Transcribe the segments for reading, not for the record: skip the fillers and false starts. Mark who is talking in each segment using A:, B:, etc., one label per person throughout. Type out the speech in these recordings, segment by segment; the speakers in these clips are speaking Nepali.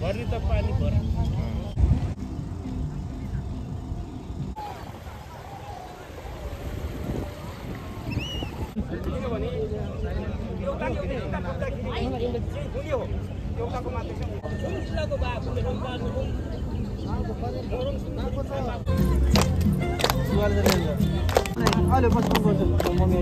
A: भर्ने त पानी भर्ने
B: अहिले बस्नु पर्छ मम्मी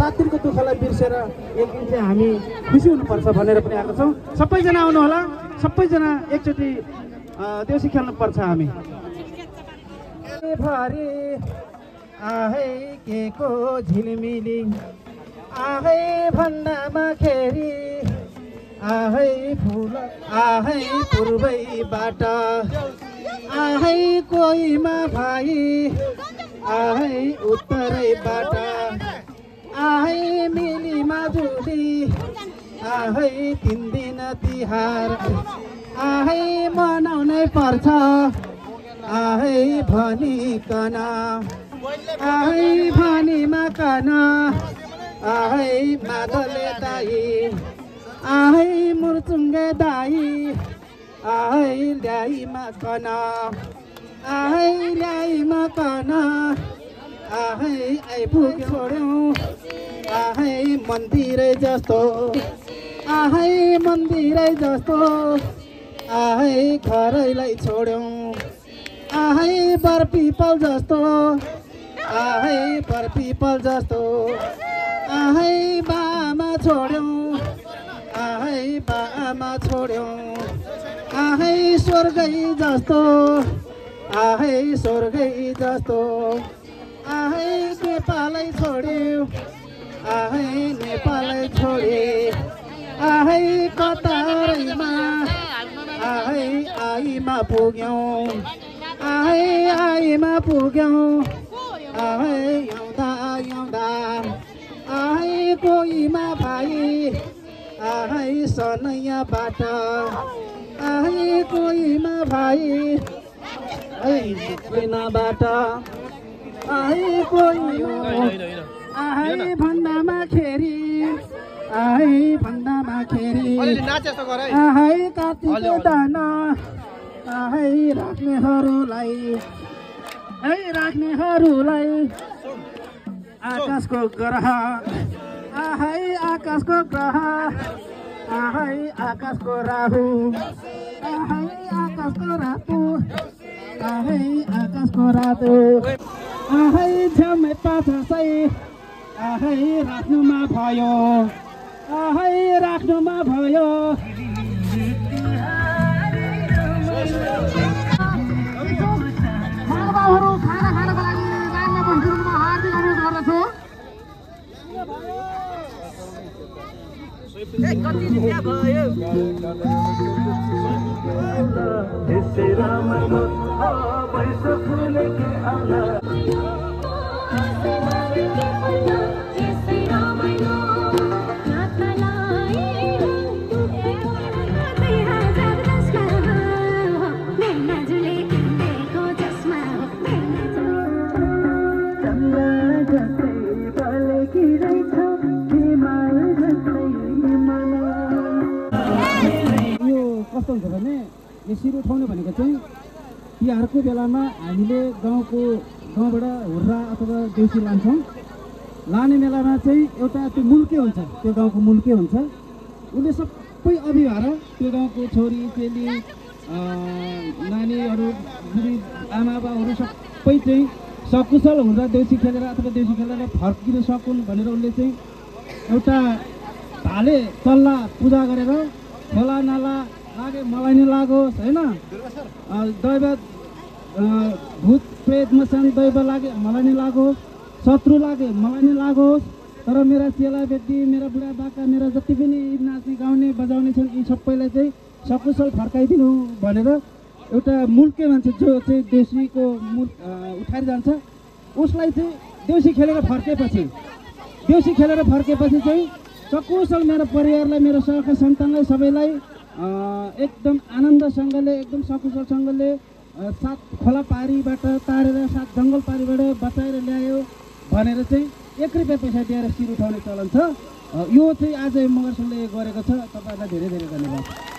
B: सात दिनको दुःखलाई बिर्सेर एक दिन चाहिँ हामी खुसी हुनुपर्छ भनेर पनि आएको छौँ। सबैजना आउनु होला, सबैजना एकचोटि देउसी खेल्नुपर्छ हामी। भरे आहै के को झिलिमिली आहै भन्दामा खेरी आहै फुल आहै पूर्वैबाट आहै कोहीमा भाइ आहै उत्तरैबाट आहै मिलीमा जुली आहै 3 दिन तिहार आहै मनाउनै पर्छ आहै भनिकन आहै भनीमा कन आहै मादले दाई आहै मुर्चुङ्गे दाई आहै ल्याइमा कन आहै ल्याइमा कन आहै आइपुग्यो छोड्यौँ आहै मन्दिरै जस्तो आहै मन्दिरै जस्तो आहै घरैलाई छोड्यौँ आहै बरपिपल जस्तो आहै बरपिपल जस्तो आहै बामा छोड्यौँ आहै बामा छोड्यौँ आहै स्वर्गै जस्तो आहै स्वर्गै जस्तो आहै नेपालै छोड्यौँ आहै नेपालै छोडे आहै कतारैमा आहै आईमा पुग्यौँ आहै आईमा पुग्यौँ आहै आउँदा आउँदा आहै कोहीमा भाइ आहै सनैयाबाट आहै कोहीमा भाइ सेनाबाट आहै कोहीमा आहै भन्दामा खेरी आहै भन्दामा खेरी आहै कातिको दाना आहै राख्नेहरूलाई आकाशको ग्रह आहै आकाशको ग्रह आहै आकाशको राहु आहै आकाशको रातु आहै आकाशको रातु आहै झ्यामै पाछै आहै राख्नुमा भयो आहै राख्नुमा भयो महानुभावहरू खाना खानको लागि लाइनमा बसिदिनुमा हार्दिक अनुरोध गर्दछु। कस्तो हुन्छ भने यो सिरो उठाउने भनेको चाहिँ तिहारको बेलामा हामीले गाउँबाट हुर्रा अथवा देउसी लान्छौँ। लाने बेलामा चाहिँ एउटा त्यो मुल्के हुन्छ, त्यो गाउँको मुल्के हुन्छ, उसले सबै अभिभार त्यो गाउँको छोरी चेली नानीहरू बुढी आमा बाबाहरू सबै चाहिँ सकुशल हुँदा देउसी खेलेर अथवा देउसी खेलेर फर्किन सकुन् भनेर उसले चाहिँ एउटा भाले चल्ला पूजा गरेर खोला नाला लागे मलाई नै लागोस् होइन, दैव भूत प्रेत मसान दैव लागे मलाई नै लागोस्, शत्रु लागे मलाई नै लागोस्, तर मेरा चेला बेटी मेरा बुढा बाका मेरा जति पनि नाच्ने गाउने बजाउने छन् यी सबैलाई चाहिँ सकुशल फर्काइदिनु भनेर एउटा मुल्के मान्छे जो चाहिँ देउसीको उठाएर जान्छ उसलाई चाहिँ देउसी खेलेर फर्केपछि चाहिँ सकुशल मेरो परिवारलाई मेरो सहका सन्तानलाई सबैलाई एकदम आनन्दसँगले एकदम सकुशलसँगले सात खोला पारीबाट तारेर सात जङ्गल पारीबाट बचाएर ल्यायो भनेर चाहिँ 1 रुपियाँ पैसा दिएर शिर उठाउने चलन छ। यो चाहिँ आज मगर सङ्घले गरेको छ। तपाईँहरूलाई धेरै धेरै धन्यवाद।